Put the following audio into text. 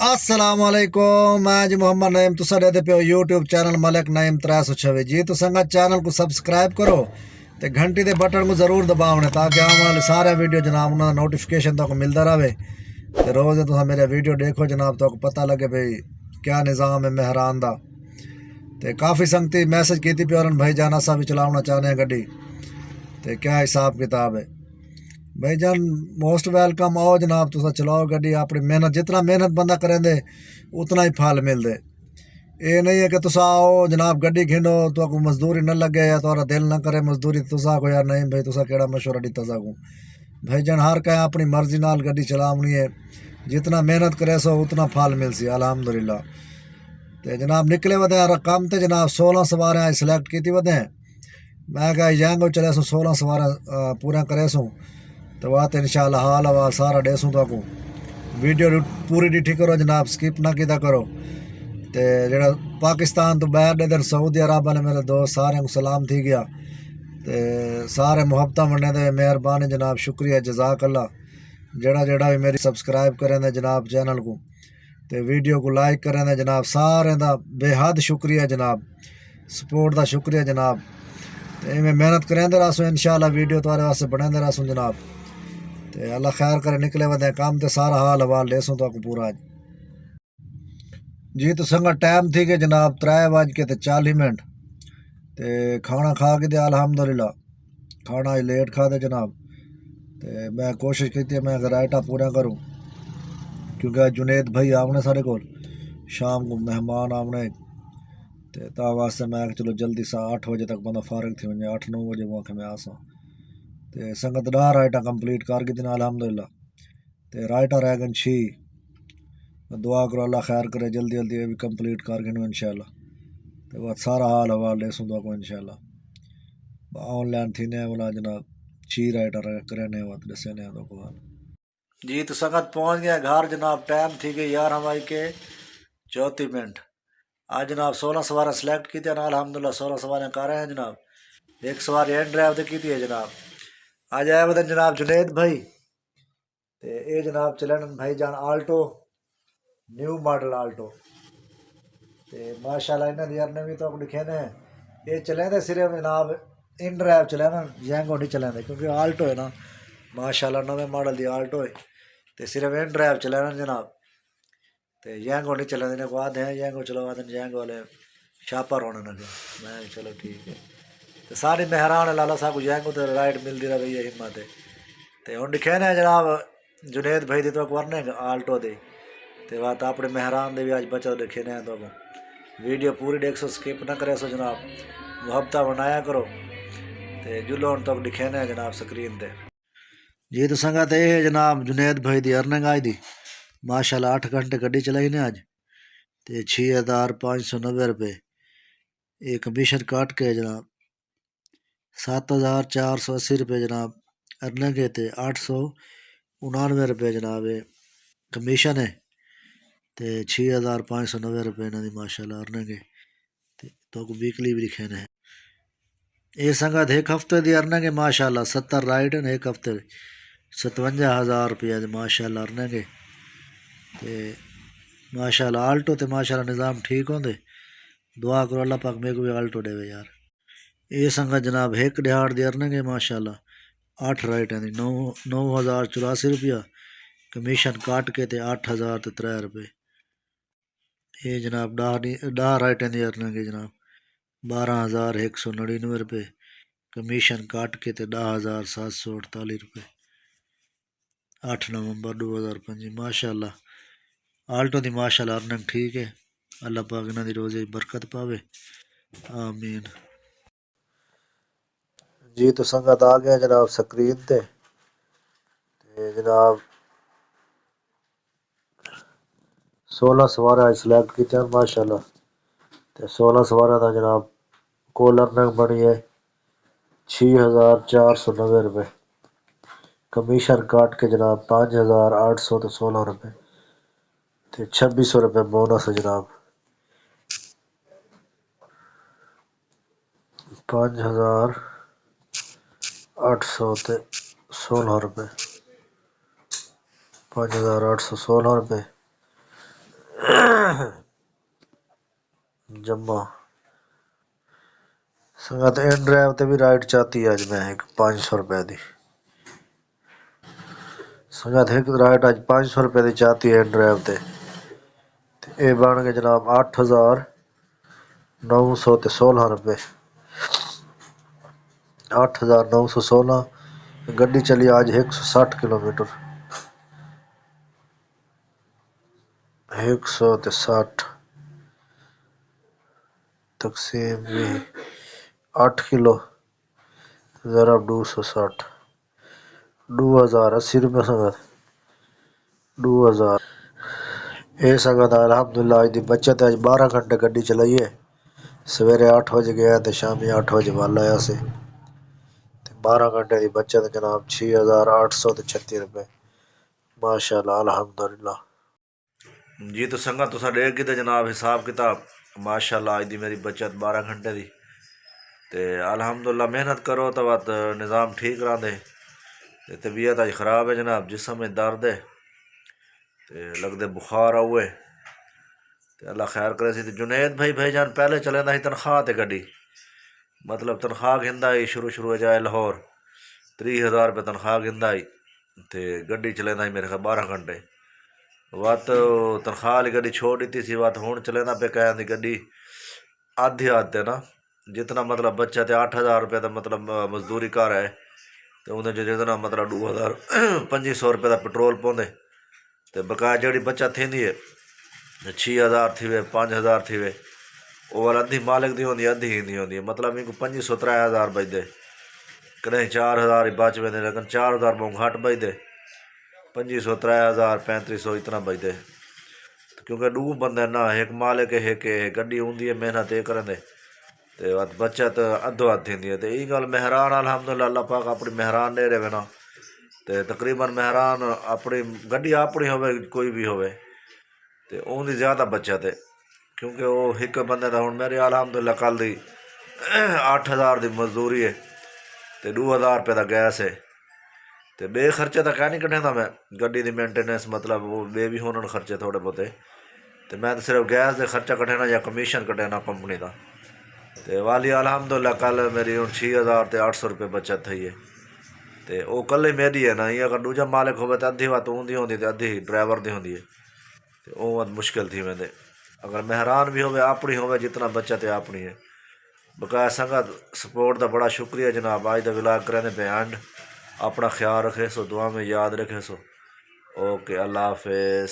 अस्सलाम वालेकुम। मैं जी मोहम्मद नईम तुसा दे पे यूट्यूब चैनल मलिक नईम 326 जी। तो संगत चैनल को सब्सक्राइब करो ते घंटी दे बटन को ज़रूर दबाओ ताकि आने वाले सारे वीडियो जनाब उन्होंने नोटिफिकेशन तक मिलता रहे। तो रोज़ तुम मेरे वीडियो देखो जनाब तो पता लगे भाई क्या निज़ाम है मेहरान दा। तो काफ़ी संगती मैसेज की थी प्योरन भाई जाना सा भी चलाना चाहने हैं गड्डी, तो क्या हिसाब किताब है भाई जान। मोस्ट वेलकम आओ जनाब, तुसा चलाओ गड्डी अपनी मेहनत, जितना मेहनत बंदा करेंदे उतना ही फल मिलदे। ये नहीं है कि तुसा आओ जनाब गड्डी खिंडो तो को मजदूरी न लगे या तुम्हारा दिल न करे मजदूरी, तुसा को यार नहीं भाई तुसा केड़ा मशवरा दिता सकूँ भाई जान। हर कहीं अपनी मर्जी नाल गड्डी चलावनी है, जितना मेहनत करे सो उतना फल मिल सी अलहमदुलिल्लाह। तो जनाब निकले वदे यार कम तो जनाब 16 सवार सिलेक्ट की वदे। मैं क्या जाएंगे चले सो 16 सवार पूरा करे सूँ तो बात इंशाल्लाह हाल हवा सारा डेसूँ तो वीडियो पूरी डिठी करो जनाब, स्किप ना किया करो। तो जरा पाकिस्तान तो बाहर इधर सऊदी अरब वाले मेरे दोस्त सारे को सलाम थी गया। तो सारे मुहब्बत बनने दे मेहरबानी जनाब, शुक्रिया जजाक अल्लाह। जड़ा जड़ा भी मेरी सब्सक्राइब करें दे जनाब चैनल को, तो वीडियो को लाइक करें दे जनाब, सारे दा बेहद शुक्रिया जनाब, सपोर्ट का शुक्रिया जनाब। तो इवें मेहनत करें दे रसूँ इंशाल्लाह वीडियो तुम्हारे वास्ते बने रसूँ जनाब। तो अल्लाह खैर करे निकले वदे काम तो सारा हाल हवाल लेसूँ तो पूरा जी। तो संगा टाइम थी कि जनाब 3:40 तो खाना खा के अल्हम्दुलिल्लाह खाना ही लेट खा दे जनाब। तो मैं कोशिश की मैं रायटा पूरा करूँ क्योंकि जुनेद भाई आवने सारे को शाम को मेहमान आवने, तो ता वास्ते मैं चलो जल्दी सा 8 बजे तक बंदा फारग थी वजे, 8-9 बजे मौके में आसा। तो संगत 10 रायटा कंप्लीट कर गई अल्हम्दुलिल्लाह। तो रायटा रह गए 6, दुआ करो अल्लाह खैर करे जल्दी जल्दी ये भी कंप्लीट कर गए इंशाल्लाह। तो बाद सारा हाल हवाल ले सुन को इंशाल्लाह ऑनलाइन थी ने वाला जनाब 6 राइटर करने वक्त दसे ने को हाल जी। तो संगत पहुंच गया घर जनाब, टाइम थी गई 11:34। आज जनाब 16 सवार सिलेक्ट की अल्हम्दुलिल्लाह 16 सवार कर रहे हैं जनाब। एक सवार एंड ड्राइव तो की है जनाब। आज आए बदन जनाब जुनेद भाई, तो ये जनाब चलन भाई जान आल्टो, न्यू मॉडल आल्टो। तो माशाल्लाह इन्हों दी अर्न भी तो लिखे ने ये चले दे सिर्फ जनाब इन ड्राइव चले ना, जैंगो नहीं चले क्योंकि आल्टो है ना माशाल्लाह नवे मॉडल दी आल्टो है। तो सिर्फ इन ड्राइव चले ना जनाब, तो जैंगो नहीं चले इन्हें को आधे हैं जैंगो चलो आधे जैंगो वाले छापा रोने लगे। मैं चलो ठीक है। तो सारी मेहरान लाला साहब को जैंगो तो राइड मिलती रही है हिम्मत है। तो हम लिखे ने जनाब जुनेद भाई दी तो वरने आल्टो दे, तो बात अपने मेहरान दे भी आज बचत लिखे ने तो वीडियो पूरी देख सो, स्किप ना करे सो जनाब, मुहब्बत बनाया करो। तो जुलो तक लिखे ने जनाब स्क्रीन ते जी। तो संगत ये है जनाब जुनेद भाई दी अर्निंग आज दी माशाल्लाह 8 घंटे गड्डी चलाई ने आज, तो 6,590 रुपये ये कमीशन काट के जनाब 7,480 रुपये जनाब अर्निंग है, तो 899 रुपये जनाब ये कमीशन है, तो 6,590 रुपये इन्हों की माशाल्लाह अर्निंग है। तो वीकली भी लिखे ने ये संगत एक हफ्ते की अर्निंग है माशाल्लाह 70 राइड है एक हफ्ते 57,000 रुपया माशाल्लाह अर्निंग है। तो माशाल्लाह आल्टो तो माशाल्लाह निज़ाम ठीक होंगे, दुआ करो अल्लाह पाक मेरे को भी आल्टो देवे यार। ये संगत जनाब एक दिहाड़ की अर्निंग है माशाल्लाह 8 राइड है 9,084 रुपया कमीशन काट के, तो 8,003 रुपये ये जनाब 10 राइटें की अर्निंग है जनाब 12,199 रुपये कमीशन काट के, तो 10,748 रुपये 8 नवंबर 2025 माशाल्लाह आल्टो दी माशाल्लाह अर्निंग ठीक है। अल्लाह पाक इन्हां दी रोज़ी बरकत पावे आमीन जी। तो संगत आ गया जनाब स्क्रीन ते जनाब 16 सवार सिलेक्ट किते माशाल्लाह। तो 16 सवार का जनाब कुल अर्निंग बनी है 6,490 रुपये कमीशन काट के जनाब 5,816 रुपये, तो 2,600 रुपये बोनस है जनाब 5,816 रुपये 5,816 रुपये جمع سنگت ان ڈرائیو تے بھی رائڈ چاہتی ہے اج میں ایک 500 روپے دی سنگت ایک رائڈ اج 500 روپے دی چاہتی ہے ان ڈرائیو تے اے بن گئے جناب 8,916 روپے 8,916 گڈی چلی آج 160 کلومیٹر 160 تقسیم بھی 8 کلو ضرب 260 2080 روپے سنگت 2000 اے سنگت الحمدللہ اج دی بچت اج 12 گھنٹے گڈی چلائیے سویرے 8 بجے گیا تے شامی 8 بجے والا آیا سے 12 گھنٹے دی بچت جناب 6,836 روپے ماشاءاللہ الحمدللہ جی تو سنگت تساں دیکھ کے جناب حساب کتاب ماشاءاللہ اج دی میری بچت 12 گھنٹے دی تے الحمدللہ محنت کرو تو بات نظام ٹھیک رہندے تے طبیعت اج خراب ہے جناب جسم میں درد ہے تے لگدے بخار ہوئے تے اللہ خیر کرے سی تے جنید بھائی جان پہلے چلے دا ہی تنخواہ تے گڈی مطلب تنخواہ گھندا ہی شروع جائے لاہور 30,000 روپے تنخواہ گھندا ہی تے گڈی چلے دا ہی میرے خیال 12 گھنٹے وات تنخواہ والی گڈی چھوڑ دیتی سی وات ہوں چلے دا پہ کہیں دی گڈی آدھی آتے نا جتنا مطلب بچہ تے 8,000 روپے دا مطلب مزدوری کر ہے تو انہیں جو جتنا مطلب 2,500 روپے دا پٹرول پوندے تے بقایا جڑی بچت تھیندی ہے 6,000 تھی وے 5,000 تھی وے اور ادھی مالک دی ہوندی ادھی ہی ہوندی ہے مطلب ان کو 500 3,000 بچدے کدیں 4,000 ہی بچ ویندے لیکن 4,000 بہوں گھٹ بچدے 500 3,000 3500 اتنا بچدے کیونکہ دو بندے نہ ایک مالک ہے ایک گڈی ہوندی ہے محنت یہ کرن دے تے بچت ادھو ادھ تھیندی ہے تے ای گل مہران الحمدللہ اللہ پاک اپنی مہران دے رہے نا تے تقریباً مہران اپنی گڈی اپنی ہوے کوئی بھی ہوے تے اون دی زیادہ بچت ہے کیونکہ وہ ایک بندے دا ہن میرے الحمدللہ کل دی 8,000 دی مزدوری ہے تے 2,000 روپے دا گیس ہے تے بے خرچے تا کہہ نہیں کڈھیندا میں گڈی دی مینٹیننس مطلب وہ بے بھی ہونن خرچے تھوڑے بہتے تے میں صرف گیس دے خرچہ کڈھینا یا کمیشن کڈھینا کمپنی دا تے والی الحمدللہ کل میری ہن 6,000 تے 800 روپے بچت تھئی ہے تے او کلے میری ہے نا یہ اگر دوجا مالک ہوے تے ادھی وات اون دی ہوندی تے ادھی ڈرائیور دی ہوندی ہے تے او مشکل تھی ویندے اگر مہران بھی ہوے اپنی ہوے جتنا بچت ہے اپنی ہے بقایا سنگت سپورٹ دا بڑا شکریہ جناب اج دا ولاگ کرنے پہ اینڈ اپنا خیال رکھے سو دعا میں یاد رکھے سو اوکے اللہ حافظ